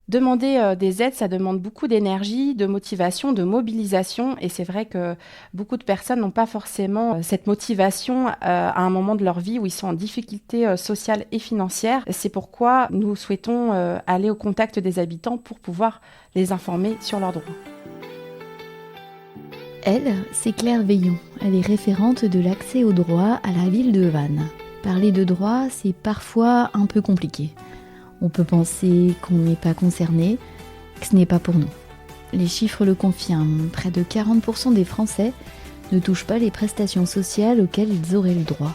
Demander des aides, ça demande beaucoup d'énergie, de motivation, de mobilisation et c'est vrai que beaucoup de personnes n'ont pas forcément cette motivation à un moment de leur vie où ils sont en difficulté sociale et financière. C'est pourquoi nous souhaitons aller au contact des habitants pour pouvoir les informer sur leurs droits. Elle, c'est Claire Veillon. Elle est référente de l'accès aux droits à la ville de Vannes. Parler de droits, c'est parfois un peu compliqué. On peut penser qu'on n'est pas concerné, que ce n'est pas pour nous. Les chiffres le confirment, près de 40% des Français ne touchent pas les prestations sociales auxquelles ils auraient le droit.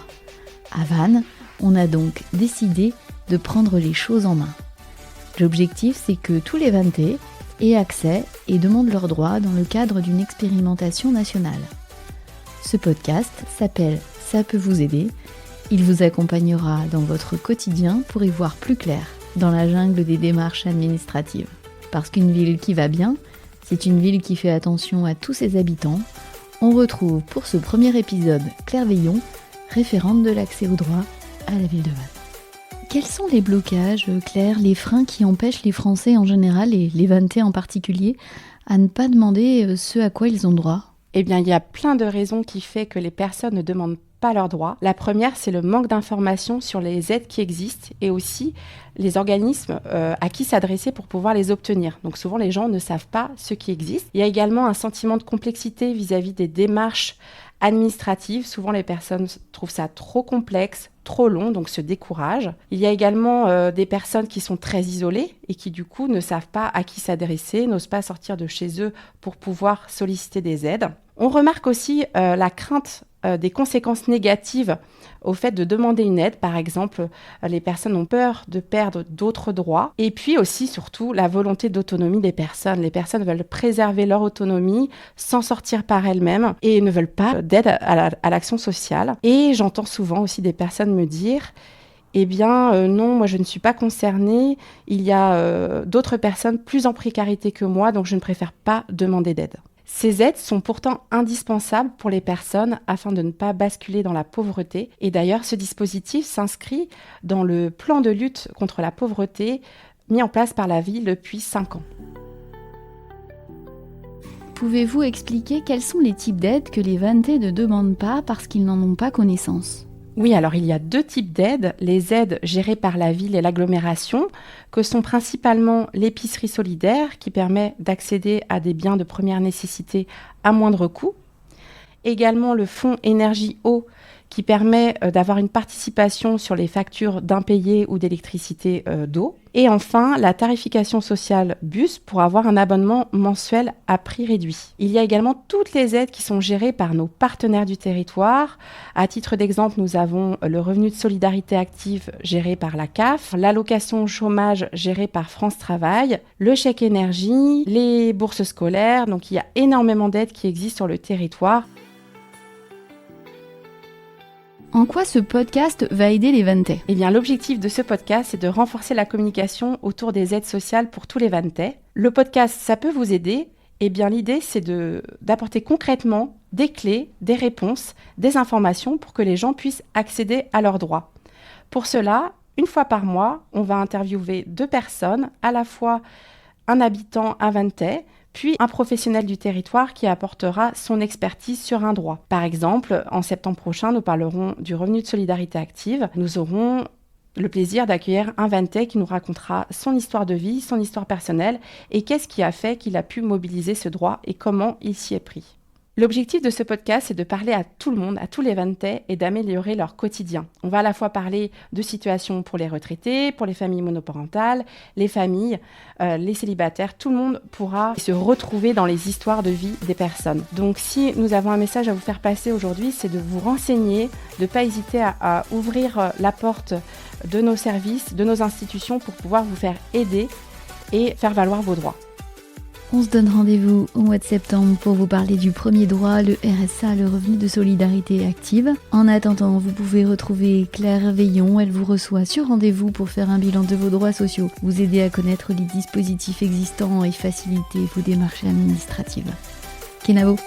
À Vannes, on a donc décidé de prendre les choses en main. L'objectif, c'est que tous les Vannais aient accès et demandent leurs droits dans le cadre d'une expérimentation nationale. Ce podcast s'appelle « Ça peut vous aider ». Il vous accompagnera dans votre quotidien pour y voir plus clair dans la jungle des démarches administratives. Parce qu'une ville qui va bien, c'est une ville qui fait attention à tous ses habitants. On retrouve pour ce premier épisode Claire Veillon, référente de l'accès aux droits à la ville de Vannes. Quels sont les blocages, Claire, les freins qui empêchent les Français en général et les Vannais en particulier à ne pas demander ce à quoi ils ont droit ? Eh bien, il y a plein de raisons qui font que les personnes ne demandent pas leurs droits. La première, c'est le manque d'informations sur les aides qui existent et aussi les organismes à qui s'adresser pour pouvoir les obtenir. Donc souvent, les gens ne savent pas ce qui existe. Il y a également un sentiment de complexité vis-à-vis des démarches administratives. Souvent, les personnes trouvent ça trop complexe, trop long, donc se découragent. Il y a également des personnes qui sont très isolées et qui du coup ne savent pas à qui s'adresser, n'osent pas sortir de chez eux pour pouvoir solliciter des aides. On remarque aussi la crainte des conséquences négatives au fait de demander une aide. Par exemple, les personnes ont peur de perdre d'autres droits. Et puis aussi, surtout, la volonté d'autonomie des personnes. Les personnes veulent préserver leur autonomie, s'en sortir par elles-mêmes et ne veulent pas d'aide à l'action sociale. Et j'entends souvent aussi des personnes me dire eh bien, non, moi je ne suis pas concernée. Il y a d'autres personnes plus en précarité que moi, donc je ne préfère pas demander d'aide. Ces aides sont pourtant indispensables pour les personnes afin de ne pas basculer dans la pauvreté. Et d'ailleurs, ce dispositif s'inscrit dans le plan de lutte contre la pauvreté mis en place par la ville depuis 5 ans. Pouvez-vous expliquer quels sont les types d'aides que les Vannais ne demandent pas parce qu'ils n'en ont pas connaissance ? Oui, alors il y a 2 types d'aides. Les aides gérées par la ville et l'agglomération, que sont principalement l'épicerie solidaire, qui permet d'accéder à des biens de première nécessité à moindre coût. Également le fonds énergie-eau, qui permet d'avoir une participation sur les factures d'impayés ou d'électricité d'eau. Et enfin, la tarification sociale bus pour avoir un abonnement mensuel à prix réduit. Il y a également toutes les aides qui sont gérées par nos partenaires du territoire. À titre d'exemple, nous avons le revenu de solidarité active géré par la CAF, l'allocation chômage gérée par France Travail, le chèque énergie, les bourses scolaires. Donc il y a énormément d'aides qui existent sur le territoire. En quoi ce podcast va aider les Vannais ? Eh bien, l'objectif de ce podcast, c'est de renforcer la communication autour des aides sociales pour tous les Vannais. Le podcast, ça peut vous aider. Eh bien, l'idée, c'est d'apporter concrètement des clés, des réponses, des informations pour que les gens puissent accéder à leurs droits. Pour cela, une fois par mois, on va interviewer 2 personnes, à la fois un habitant, un Vannais, puis un professionnel du territoire qui apportera son expertise sur un droit. Par exemple, en septembre prochain, nous parlerons du revenu de solidarité active. Nous aurons le plaisir d'accueillir un Vannais qui nous racontera son histoire de vie, son histoire personnelle et qu'est-ce qui a fait qu'il a pu mobiliser ce droit et comment il s'y est pris. L'objectif de ce podcast, c'est de parler à tout le monde, à tous les Vannais et d'améliorer leur quotidien. On va à la fois parler de situations pour les retraités, pour les familles monoparentales, les familles, les célibataires. Tout le monde pourra se retrouver dans les histoires de vie des personnes. Donc si nous avons un message à vous faire passer aujourd'hui, c'est de vous renseigner, de ne pas hésiter à ouvrir la porte de nos services, de nos institutions pour pouvoir vous faire aider et faire valoir vos droits. On se donne rendez-vous au mois de septembre pour vous parler du premier droit, le RSA, le revenu de solidarité active. En attendant, vous pouvez retrouver Claire Veillon. Elle vous reçoit sur rendez-vous pour faire un bilan de vos droits sociaux, vous aider à connaître les dispositifs existants et faciliter vos démarches administratives. Kenavo.